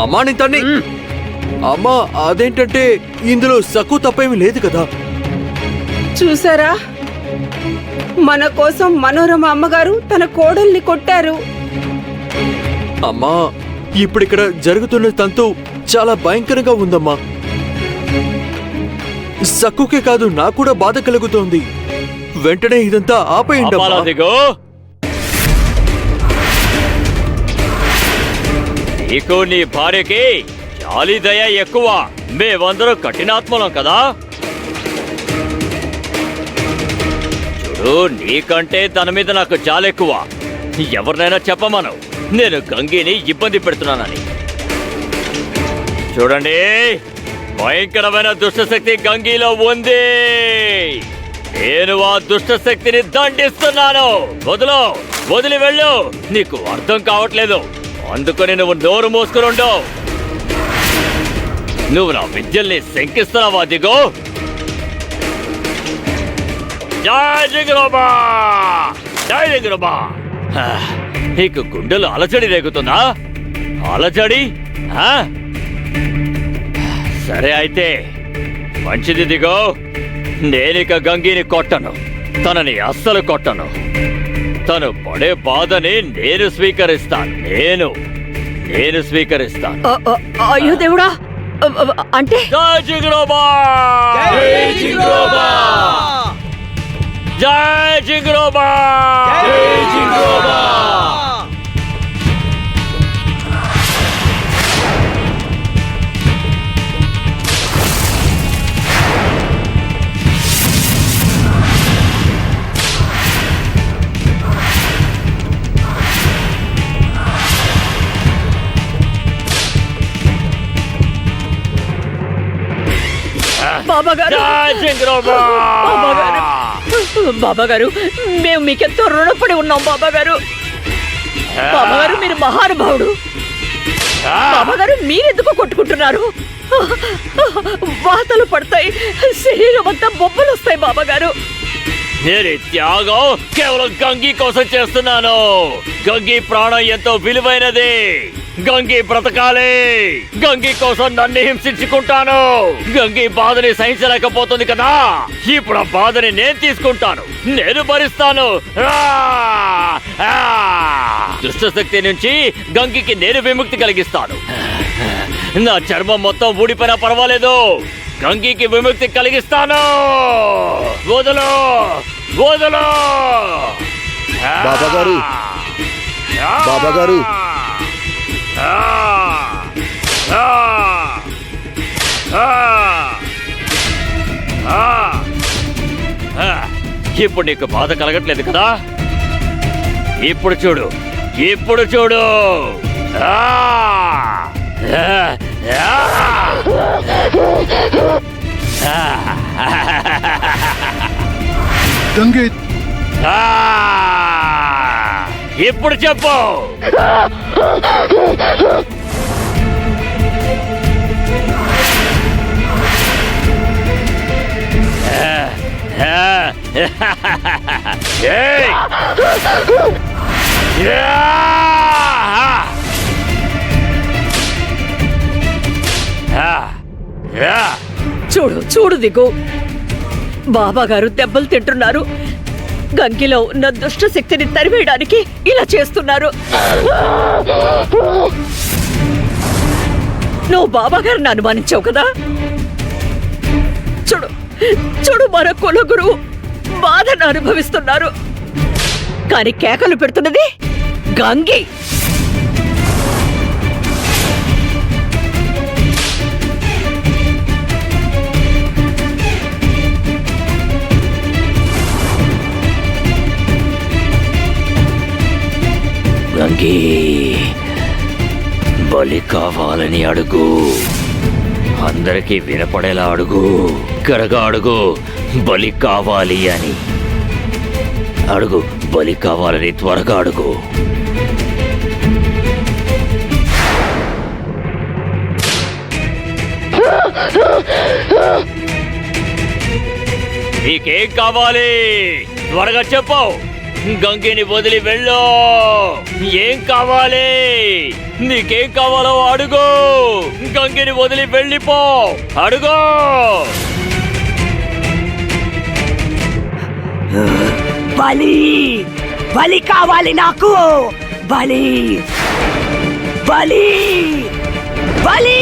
అమ్మా నేను తన్ని అమ్మా అదేంటంటే ఇందులో సక్కు తప్పేమీ లేదు కదా. చూసారా, మన కోసం మనోరమ అమ్మగారు తన కోడల్ని కొట్టారు. అమ్మా ఇప్పుడిక్కడ జరుగుతున్న తంతు చాలా భయంకరంగా ఉందమ్మా. సక్కుకే కాదు నాకు కూడా బాధ కలుగుతోంది. వెంటనే ఇదంతా ఆపేయండి. నీకు నీ భార్యకి జాలి దయ ఎక్కువ. మేమందరూ కఠినాత్మలం కదా. చూడు, నీకంటే తన మీద నాకు చాలా ఎక్కువ. ఎవరినైనా చెప్పమను నేను గంగిని ఇబ్బంది పెడుతున్నానని. చూడండి, భయంకరమైన దుష్టశక్తి గంగిలో ఉంది. నేను ఆ దుష్టశక్తిని దండిస్తున్నాను. వదిలి వెళ్ళు. నీకు అర్థం కావట్లేదు, అందుకని నువ్వు నోరు మూసుకునుండు. నువ్వు నా విద్యల్ని శంకిస్తున్నావా దిగో? జై జింగరోబా, జై జింగరోబా. నీకు గుండెలు అలజడి రేగుతుందా? అలజడి? సరే అయితే మంచిది దిగో. నేనిక గంగిని కొట్టను, తనని అస్సలు కొట్టను. తను పడే బాధని నేను స్వీకరిస్తాను. నేను స్వీకరిస్తాను. అయ్యో దేవుడా, అంటే జై జింగరోబా, జై జింగరోబా, జై జింగరోబా, జై జింగరోబా. బాబాగారు, మేము మీకెంతో రుణపడి ఉన్నాం బాబాగారు. బాబాగారు, మీరు మహానుభావుడు. బాబాగారు, మీరెందుకు కొట్టుకుంటున్నారు? వాతలు పడతాయి, శరీరం అంతా బొబ్బలు వస్తాయి బాబాగారు. నేను త్యాగం కేవలం గంగి కోసం చేస్తున్నాను. గంగి ప్రాణం ఎంతో విలువైనది. గంగి బ్రతకాలి. గంగి కోసం నన్ను హింసించుకుంటాను. గంగి బాధని సహించలేకపోతుంది కదా, ఇప్పుడు ఆ బాధని నేను తీసుకుంటాను, నేను భరిస్తాను. దుష్టశక్తి నుంచి గంగికి నేను విముక్తి కలిగిస్తాను. నా చర్మం మొత్తం ఊడిపోయినా పర్వాలేదు, గంగికి విముక్తి కలిగిస్తాను. వదలు. బాబాగారు, బాబాగారు, ఇప్పుడు నీకు బాధ కలగట్లేదు కదా? ఇప్పుడు చూడు. గంగే, ఇప్పుడు చెప్పు. చూడు దిగు, బాబాగారు దెబ్బలు తింటున్నారు. గంగిలో ఉన్న దుష్ట శక్తిని తరివేయడానికి ఇలా చేస్తున్నారు. నువ్వు బాబాగారిని అనుమానించావు కదా? చూడు, మన కులగురువు బాధను అనుభవిస్తున్నారు, కానీ కేకలు పెడుతున్నది గంగి. గంగి, బలి కావాలని అడుగు. అందరికీ వినపడేలా అడుగు. గరగా అడుగు, బలి కావాలి అని అడుగు. బలి కావాలని త్వరగా అడుగు. నీకేం కావాలి? త్వరగా చెప్పు. గంగిని వదిలి వెళ్ళు. ఏం కావాలి? నీకేం కావాలో అడుగు. గంగిని వదిలి వెళ్ళిపో. అడుగో. బలి బలి కావాలి నాకు. బలి బలి బలి